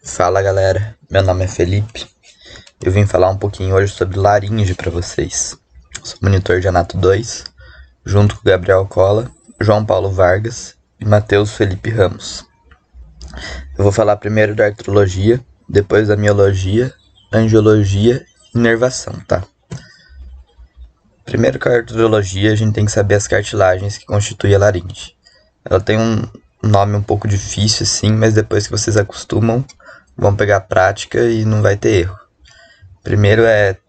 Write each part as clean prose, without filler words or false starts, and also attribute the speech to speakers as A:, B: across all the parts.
A: Fala galera, meu nome é Felipe. Eu vim falar um pouquinho hoje sobre laringe para vocês. Sou monitor de Anato 2, junto com Gabriel Cola, João Paulo Vargas e Matheus Felipe Ramos. Eu vou falar primeiro da artrologia, depois da miologia, angiologia e inervação, tá? Primeiro com a artrologia, a gente tem que saber as cartilagens que constituem a laringe. Ela tem um nome um pouco difícil assim, mas depois que vocês acostumam, vão pegar a prática e não vai ter erro. Primeiro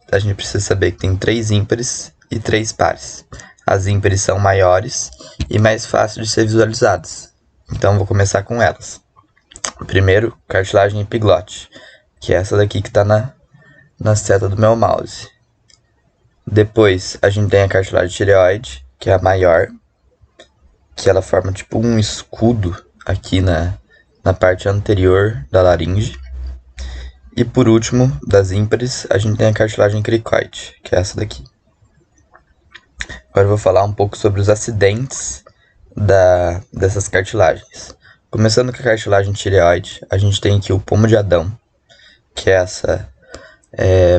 A: a gente precisa saber que tem 3 ímpares e 3 pares. As ímpares são maiores e mais fáceis de ser visualizadas. Então vou começar com elas. Primeiro, cartilagem epiglote, que é essa daqui que está na seta do meu mouse. Depois a gente tem a cartilagem tireoide, que é a maior, que ela forma tipo um escudo aqui na parte anterior da laringe. E por último, das ímpares, a gente tem a cartilagem cricoide, que é essa daqui. Agora eu vou falar um pouco sobre os acidentes dessas cartilagens. Começando com a cartilagem tireoide, a gente tem aqui o pomo de Adão, que é essa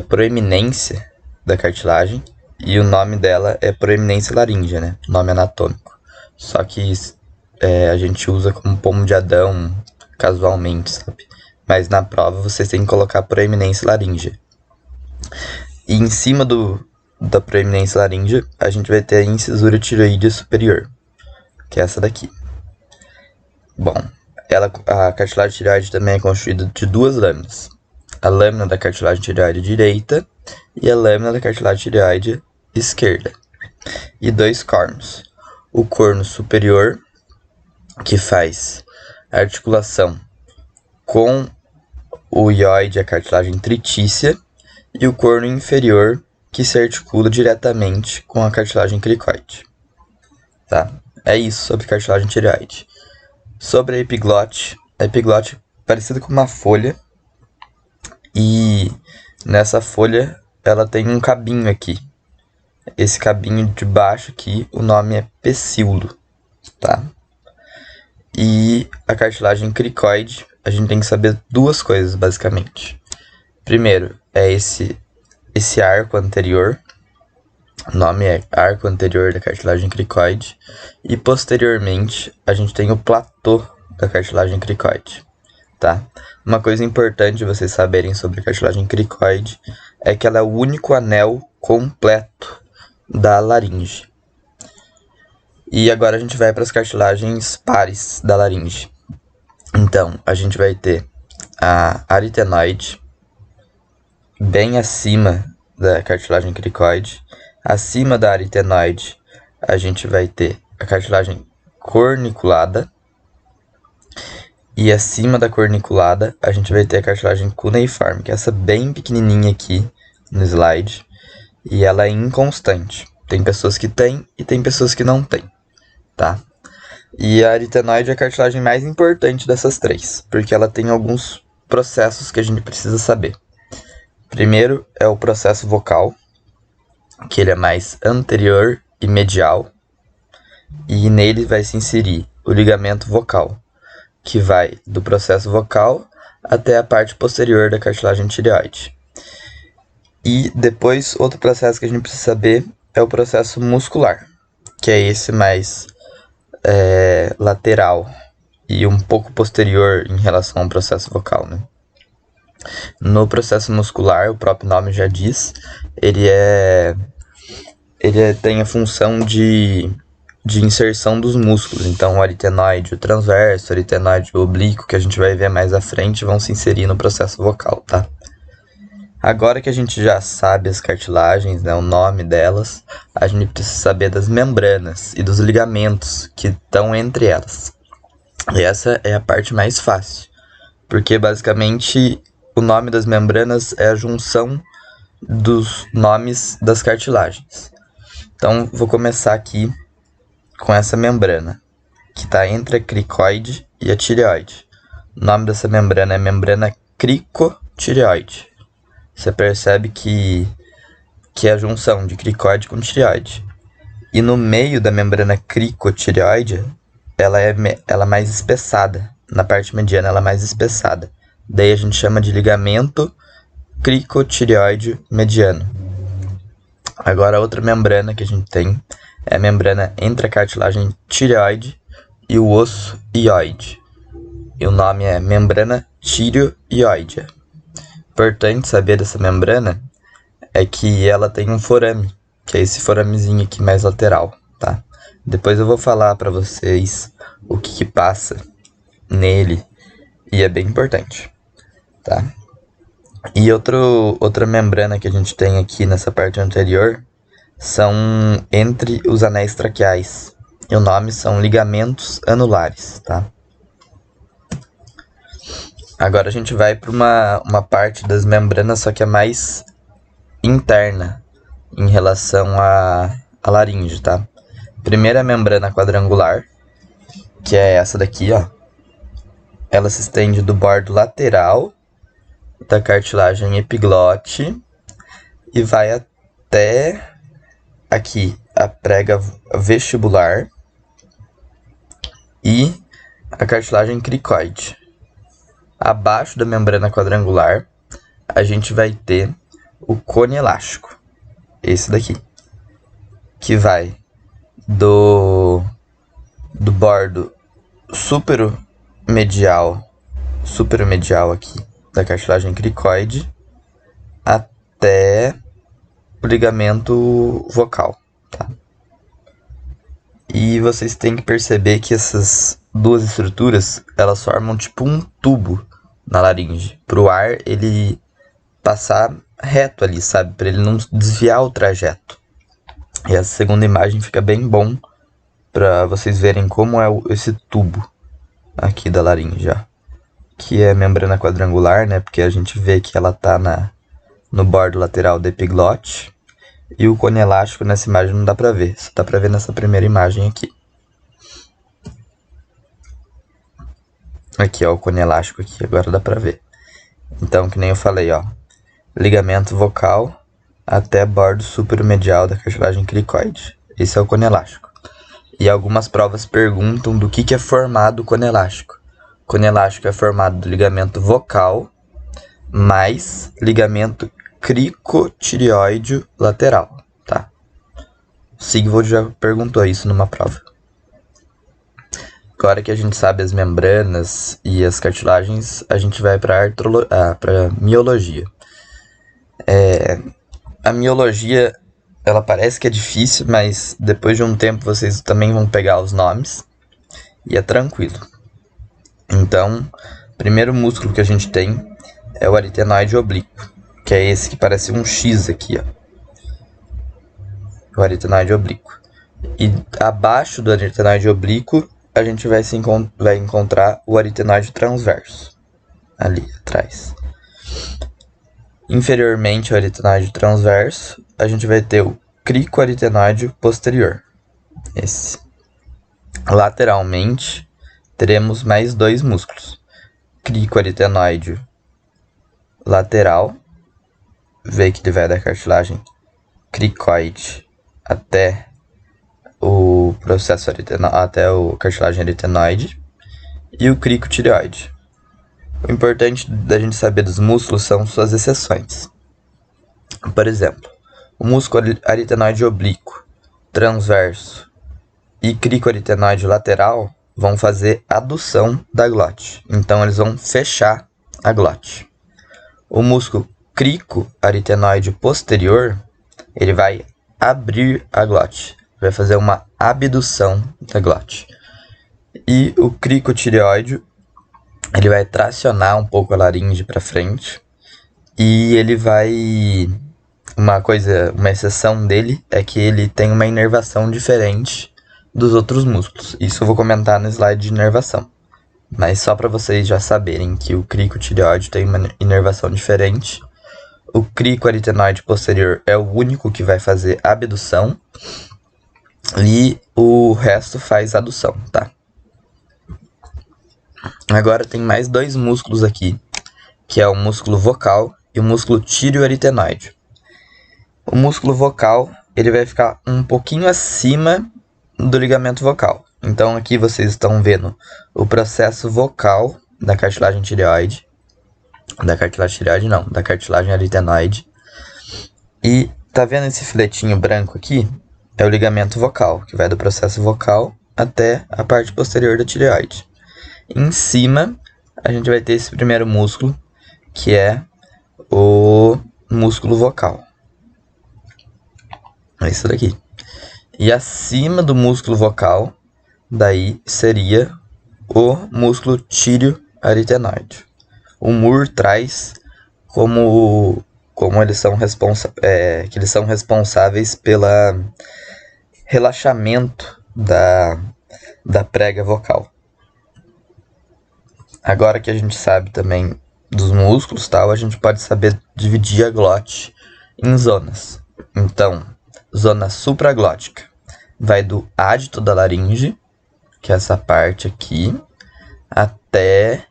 A: proeminência da cartilagem, e o nome dela é proeminência laríngea, né? Nome anatômico. Só que a gente usa como pomo de Adão casualmente, sabe? Mas na prova vocês têm que colocar proeminência laríngea. E em cima da proeminência laríngea, a gente vai ter a incisura tireoide superior, que é essa daqui. Bom, a cartilagem tireoide também é constituída de 2 lâminas. A lâmina da cartilagem tireoide direita e a lâmina da cartilagem tireoide esquerda. E 2 cornos. O corno superior, que faz a articulação com o ióide, a cartilagem tritícia, e o corno inferior, que se articula diretamente com a cartilagem cricoide. Tá? É isso sobre cartilagem tireoide. Sobre a epiglote é parecida com uma folha, e nessa folha ela tem um cabinho aqui. Esse cabinho de baixo aqui, o nome é pecíolo, tá? E a cartilagem cricoide, a gente tem que saber 2 coisas, basicamente. Primeiro, é esse arco anterior. O nome é arco anterior da cartilagem cricoide. E posteriormente, a gente tem o platô da cartilagem cricoide, tá? Uma coisa importante vocês saberem sobre a cartilagem cricoide é que ela é o único anel completo da laringe. E agora a gente vai para as cartilagens pares da laringe. Então, a gente vai ter a aritenoide, bem acima da cartilagem cricoide. Acima da aritenoide, a gente vai ter a cartilagem corniculada. E acima da corniculada, a gente vai ter a cartilagem cuneiforme, que é essa bem pequenininha aqui no slide. E ela é inconstante. Tem pessoas que têm e tem pessoas que não têm, tá? E a aritenoide é a cartilagem mais importante dessas 3, porque ela tem alguns processos que a gente precisa saber. Primeiro é o processo vocal, que ele é mais anterior e medial, e nele vai se inserir o ligamento vocal, que vai do processo vocal até a parte posterior da cartilagem tireoide. E depois, outro processo que a gente precisa saber é o processo muscular, que é esse mais lateral e um pouco posterior em relação ao processo vocal, né? No processo muscular, o próprio nome já diz, ele tem a função de inserção dos músculos. Então, o aritenoide, o transverso, o aritenoide, o oblíquo, que a gente vai ver mais à frente, vão se inserir no processo vocal, tá? Agora que a gente já sabe as cartilagens, né, o nome delas, a gente precisa saber das membranas e dos ligamentos que estão entre elas. E essa é a parte mais fácil, porque basicamente o nome das membranas é a junção dos nomes das cartilagens. Então, vou começar aqui com essa membrana, que está entre a cricoide e a tireoide. O nome dessa membrana é membrana cricotireoide. Você percebe que é a junção de cricoide com tireoide. E no meio da membrana cricotireoide, ela é mais espessada. Na parte mediana ela é mais espessada. Daí a gente chama de ligamento cricotireoide mediano. Agora, a outra membrana que a gente tem é a membrana entre a cartilagem tireoide e o osso hioide. E o nome é membrana tireoidea. Importante saber dessa membrana é que ela tem um forame, que é esse foramezinho aqui mais lateral, tá? Depois eu vou falar para vocês o que passa nele e é bem importante, tá? E outra membrana que a gente tem aqui nessa parte anterior são entre os anéis traqueais. E o nome são ligamentos anulares, tá? Agora a gente vai para uma parte das membranas, só que é mais interna em relação à laringe, tá? Primeiro a membrana quadrangular, que é essa daqui, ó. Ela se estende do bordo lateral da cartilagem epiglote e vai até aqui a prega vestibular e a cartilagem cricoide. Abaixo da membrana quadrangular, a gente vai ter o cone elástico, esse daqui, que vai do bordo superomedial aqui da cartilagem cricoide até o ligamento vocal, tá? E vocês têm que perceber que essas duas estruturas, elas formam tipo um tubo na laringe, para o ar ele passar reto ali, sabe? Para ele não desviar o trajeto. E essa segunda imagem fica bem bom para vocês verem como é esse tubo aqui da laringe, ó. Que é membrana quadrangular, né? Porque a gente vê que ela tá no bordo lateral da epiglote. E o cone elástico nessa imagem não dá pra ver, só dá pra ver nessa primeira imagem aqui. Aqui, ó, o cone elástico aqui, agora dá pra ver. Então, que nem eu falei, ó, ligamento vocal até bordo superomedial da cartilagem cricoide. Esse é o cone elástico. E algumas provas perguntam do que é formado o cone elástico. O cone elástico é formado do ligamento vocal mais ligamento cricotireoide lateral, tá? O Sigvold já perguntou isso numa prova. Agora que a gente sabe as membranas e as cartilagens, a gente vai para miologia. A miologia, ela parece que é difícil, mas depois de um tempo vocês também vão pegar os nomes e é tranquilo. Então, o primeiro músculo que a gente tem é o aritenoide oblíquo, que é esse que parece um X aqui, ó. O aritenoide oblíquo. E abaixo do aritenoide oblíquo, a gente vai encontrar o aritenoide transverso, ali atrás. Inferiormente ao aritenoide transverso, a gente vai ter o cricoaritenoide posterior, esse. Lateralmente, teremos mais dois músculos. Cricoaritenoide lateral, vê que ele vai da cartilagem cricoide até o processo até o cartilagem aritenoide, e o cricotireoide. O importante da gente saber dos músculos são suas exceções. Por exemplo, o músculo aritenoide oblíquo, transverso e cricoaritenoide lateral vão fazer adução da glote. Então, eles vão fechar a glote. O músculo cricoaritenoide posterior, ele vai abrir a glote. Vai fazer uma abdução da glote. E o cricotireoide, ele vai tracionar um pouco a laringe para frente. E ele vai... Uma exceção dele é que ele tem uma inervação diferente dos outros músculos. Isso eu vou comentar no slide de inervação. Mas só para vocês já saberem que o cricotireoide tem uma inervação diferente. O cricoaritenoide posterior é o único que vai fazer abdução. E o resto faz adução, tá? Agora tem mais dois músculos aqui, que é o músculo vocal e o músculo tireoaritenoide. O músculo vocal, ele vai ficar um pouquinho acima do ligamento vocal. Então aqui vocês estão vendo o processo vocal da cartilagem tireoide. Da cartilagem tireoide não, da cartilagem aritenoide. E tá vendo esse filetinho branco aqui? É o ligamento vocal, que vai do processo vocal até a parte posterior da tireoide. Em cima, a gente vai ter esse primeiro músculo, que é o músculo vocal. É isso daqui. E acima do músculo vocal, daí seria o músculo tíreo-aritenoide. O MUR traz como eles são que eles são responsáveis pelo relaxamento da prega vocal. Agora que a gente sabe também dos músculos, tal, a gente pode saber dividir a glote em zonas. Então, zona supraglótica vai do ádito da laringe, que é essa parte aqui, até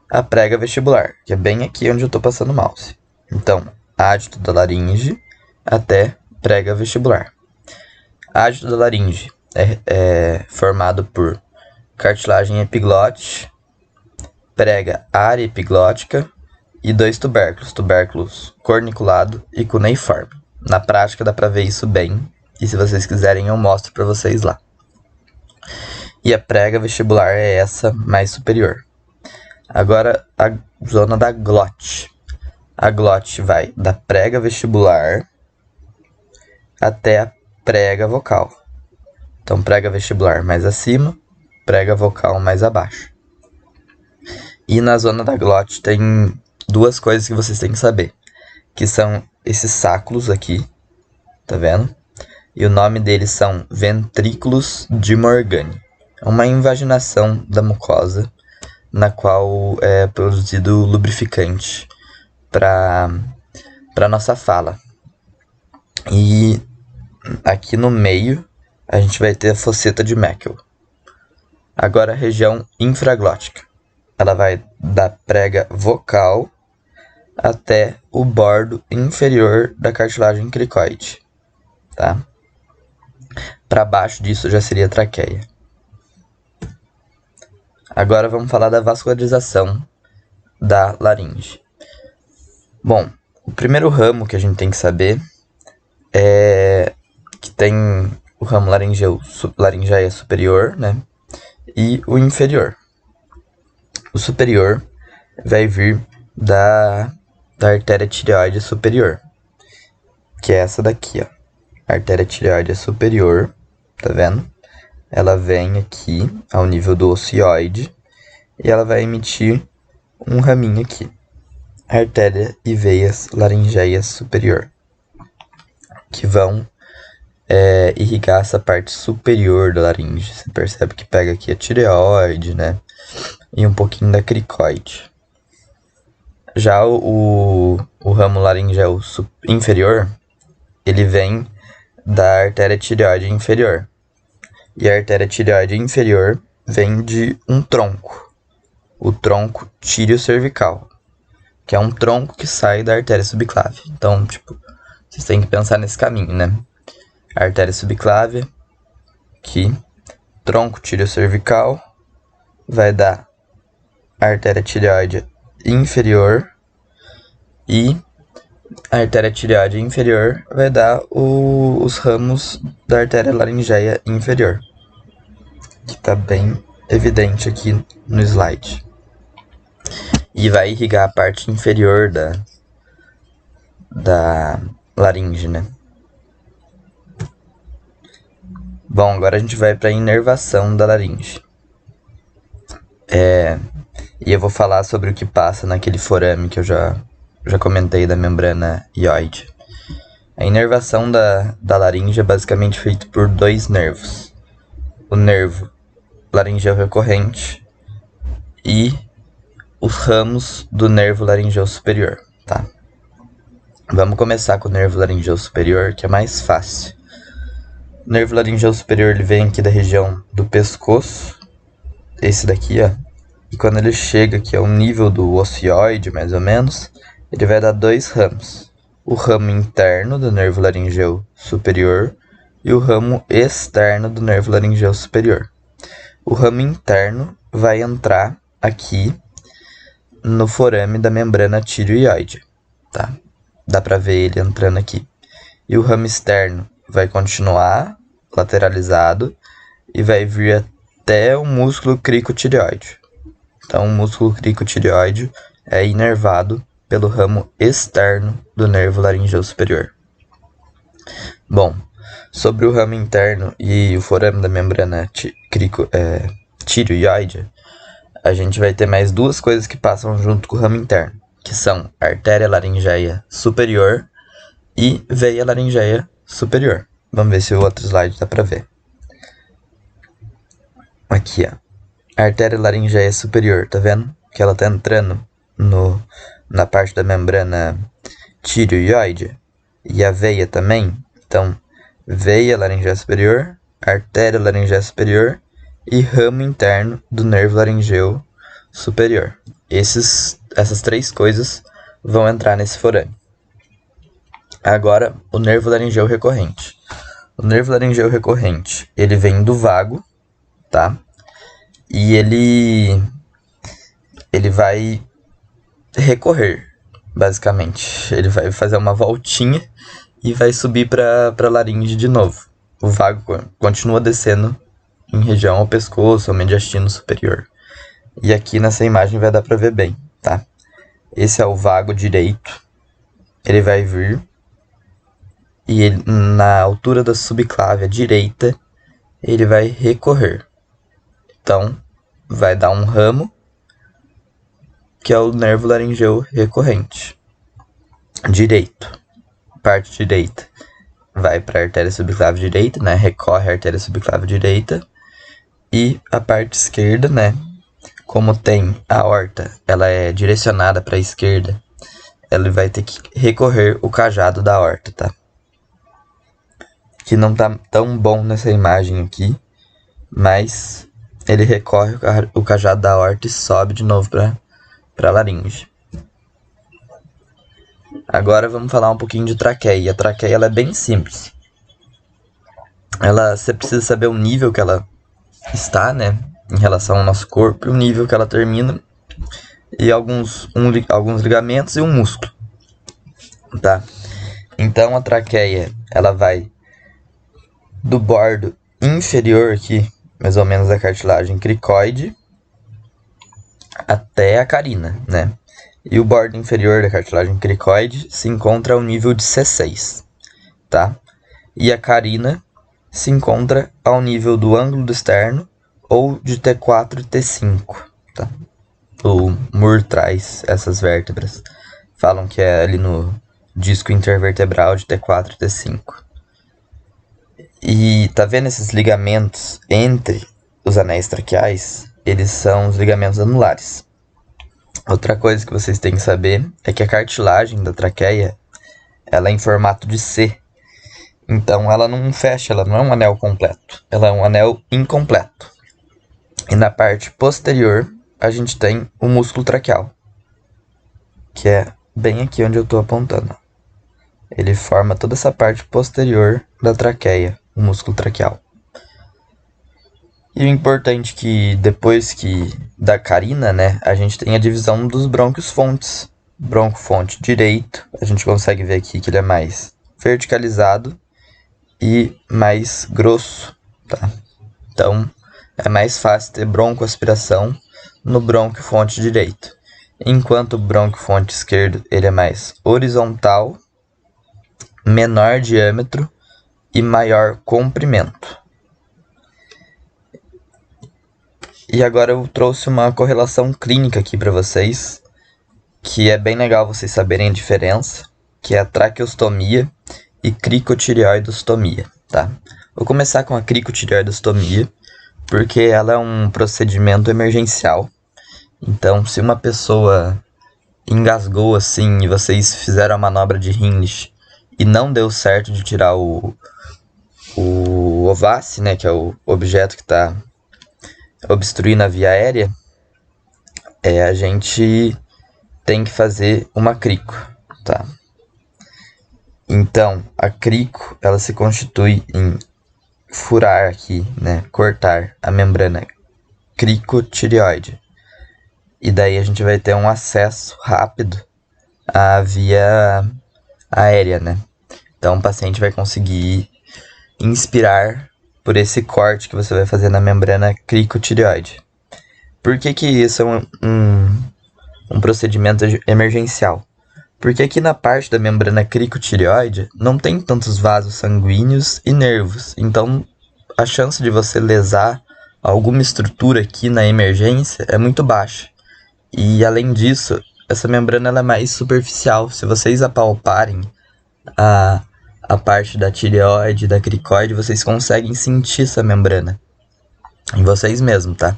A: a prega vestibular, que é bem aqui onde eu estou passando o mouse. Então, ádito da laringe até prega vestibular. Ádito da laringe é formado por cartilagem epiglote, prega área epiglótica e 2 tubérculos corniculado e cuneiforme. Na prática dá para ver isso bem, e se vocês quiserem eu mostro para vocês lá. E a prega vestibular é essa mais superior. Agora a zona da glote. A glote vai da prega vestibular até a prega vocal. Então, prega vestibular mais acima, prega vocal mais abaixo. E na zona da glote tem duas coisas que vocês têm que saber, que são esses sáculos aqui, tá vendo? E o nome deles são ventrículos de Morgani. É uma invaginação da mucosa, na qual é produzido lubrificante para nossa fala. E aqui no meio a gente vai ter a fosseta de Meckel. Agora a região infraglótica. Ela vai da prega vocal até o bordo inferior da cartilagem cricoide, tá? Para baixo disso já seria a traqueia. Agora vamos falar da vascularização da laringe. Bom, o primeiro ramo que a gente tem que saber é que tem o ramo laringeia superior, né? E o inferior. O superior vai vir da artéria tireoide superior, que é essa daqui, ó. A artéria tireoide superior, tá vendo? Ela vem aqui ao nível do ocioide e ela vai emitir um raminho aqui. Artéria e veias laringeia superior, que vão irrigar essa parte superior da laringe. Você percebe que pega aqui a tireoide, né? E um pouquinho da cricoide. Já o ramo laringeu inferior, ele vem da artéria tireoide inferior. E a artéria tireoide inferior vem de um tronco, o tronco tíreo-cervical, que é um tronco que sai da artéria subclave. Então, vocês têm que pensar nesse caminho, né? A artéria subclave, aqui, tronco tíreo-cervical, vai dar a artéria tireoide inferior e a artéria tireoide inferior vai dar os ramos da artéria laringeia inferior, que está bem evidente aqui no slide. E vai irrigar a parte inferior da laringe, né? Bom, agora a gente vai para a inervação da laringe. E eu vou falar sobre o que passa naquele forame que eu já comentei da membrana ióide. A inervação da laringe é basicamente feita por 2 nervos. O nervo laringeu recorrente e os ramos do nervo laringeu superior, tá? Vamos começar com o nervo laringeu superior, que é mais fácil. O nervo laringeu superior ele vem aqui da região do pescoço, esse daqui, ó. E quando ele chega aqui ao nível do ocioide, mais ou menos, ele vai dar 2 ramos. O ramo interno do nervo laringeu superior e o ramo externo do nervo laringeu superior. O ramo interno vai entrar aqui no forame da membrana tireoide, tá? Dá pra ver ele entrando aqui. E o ramo externo vai continuar lateralizado e vai vir até o músculo cricotireoide. Então, o músculo cricotireoide é inervado pelo ramo externo do nervo laringeu superior. Bom, sobre o ramo interno e o forame da membrana tireoide, a gente vai ter mais duas coisas que passam junto com o ramo interno, que são a artéria laringeia superior e veia laringeia superior. Vamos ver se o outro slide dá pra ver. Aqui, ó. A artéria laringeia superior, tá vendo? Que ela tá entrando na parte da membrana tireoide. E a veia também. Então, veia laringeia superior, artéria laringeia superior e ramo interno do nervo laringeu superior. Essas três coisas vão entrar nesse forame. Agora, o nervo laringeu recorrente. O nervo laringeu recorrente, ele vem do vago, tá? E ele vai recorrer, basicamente. Ele vai fazer uma voltinha e vai subir para a laringe de novo. O vago continua descendo em região ao pescoço, ao mediastino superior. E aqui nessa imagem vai dar para ver bem, tá? Esse é o vago direito. Ele vai vir e ele, na altura da subclávia direita, ele vai recorrer. Então, vai dar um ramo, que é o nervo laringeu recorrente. Direito. Parte direita vai para a artéria subclávia direita, né? Recorre a artéria subclávia direita. E a parte esquerda, né? Como tem a aorta, ela é direcionada para a esquerda, ela vai ter que recorrer o cajado da aorta, tá? Que não tá tão bom nessa imagem aqui, mas ele recorre o cajado da aorta e sobe de novo para a laringe. Agora vamos falar um pouquinho de traqueia. A traqueia ela é bem simples. Você precisa saber o nível que ela está, né, em relação ao nosso corpo, e o nível que ela termina, e alguns ligamentos e um músculo, tá? Então a traqueia ela vai do bordo inferior aqui, mais ou menos da cartilagem cricoide, até a carina, né? E o bordo inferior da cartilagem cricoide se encontra ao nível de C6, tá? E a carina se encontra ao nível do ângulo do externo ou de T4 e T5, tá? O Moore traz essas vértebras. Falam que é ali no disco intervertebral de T4 e T5. E tá vendo esses ligamentos entre os anéis traqueais? Eles são os ligamentos anulares. Outra coisa que vocês têm que saber é que a cartilagem da traqueia ela é em formato de C. Então ela não fecha, ela não é um anel completo. Ela é um anel incompleto. E na parte posterior a gente tem o músculo traqueal, que é bem aqui onde eu estou apontando. Ele forma toda essa parte posterior da traqueia, o músculo traqueal. E o importante é que depois da carina, né, a gente tem a divisão dos brônquios fontes. Bronco-fonte direito, a gente consegue ver aqui que ele é mais verticalizado e mais grosso, tá? Então, é mais fácil ter broncoaspiração no brônquio-fonte direito. Enquanto o brônquio-fonte esquerdo ele é mais horizontal, menor diâmetro e maior comprimento. E agora eu trouxe uma correlação clínica aqui para vocês, que é bem legal vocês saberem a diferença, que é a traqueostomia e cricotireoidostomia, tá? Vou começar com a cricotireoidostomia, porque ela é um procedimento emergencial. Então, se uma pessoa engasgou assim e vocês fizeram a manobra de Heimlich e não deu certo de tirar o ováce, né, que é o objeto que está obstruindo a via aérea, a gente tem que fazer uma crico, tá? Então, a crico, ela se constitui em furar aqui, né, cortar a membrana cricotireoide. e daí a gente vai ter um acesso rápido à via aérea, né? Então o paciente vai conseguir inspirar por esse corte que você vai fazer na membrana cricotireoide. Por que isso é um procedimento emergencial? Porque aqui na parte da membrana cricotireoide não tem tantos vasos sanguíneos e nervos, então a chance de você lesar alguma estrutura aqui na emergência é muito baixa. E além disso, essa membrana ela é mais superficial. Se vocês apalparem a parte da tireoide, da cricoide, vocês conseguem sentir essa membrana em vocês mesmos, tá?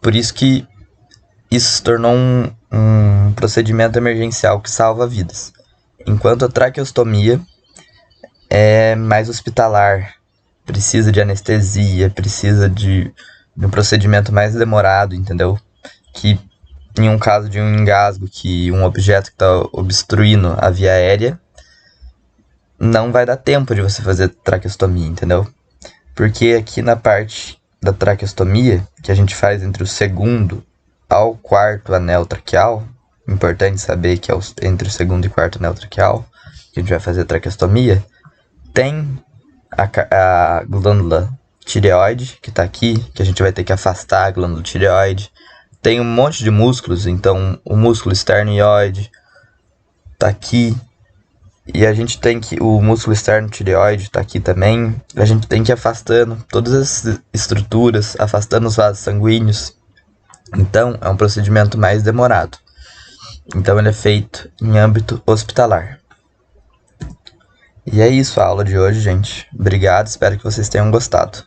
A: Por isso que isso se tornou um procedimento emergencial que salva vidas. Enquanto a traqueostomia é mais hospitalar, precisa de anestesia, precisa de um procedimento mais demorado, entendeu? Que em um caso de um engasgo, que um objeto que está obstruindo a via aérea, não vai dar tempo de você fazer traqueostomia, entendeu? Porque aqui na parte da traqueostomia, que a gente faz entre o segundo ao quarto anel traqueal, importante saber que é entre o segundo e quarto anel traqueal, que a gente vai fazer a traqueostomia, tem a glândula tireoide, que está aqui, que a gente vai ter que afastar a glândula tireoide. Tem um monte de músculos, então o músculo esternoide está aqui, e a gente tem que, o músculo externo tireoide está aqui também, a gente tem que ir afastando todas as estruturas, afastando os vasos sanguíneos. Então, é um procedimento mais demorado. Então, ele é feito em âmbito hospitalar. E é isso a aula de hoje, gente. Obrigado, espero que vocês tenham gostado.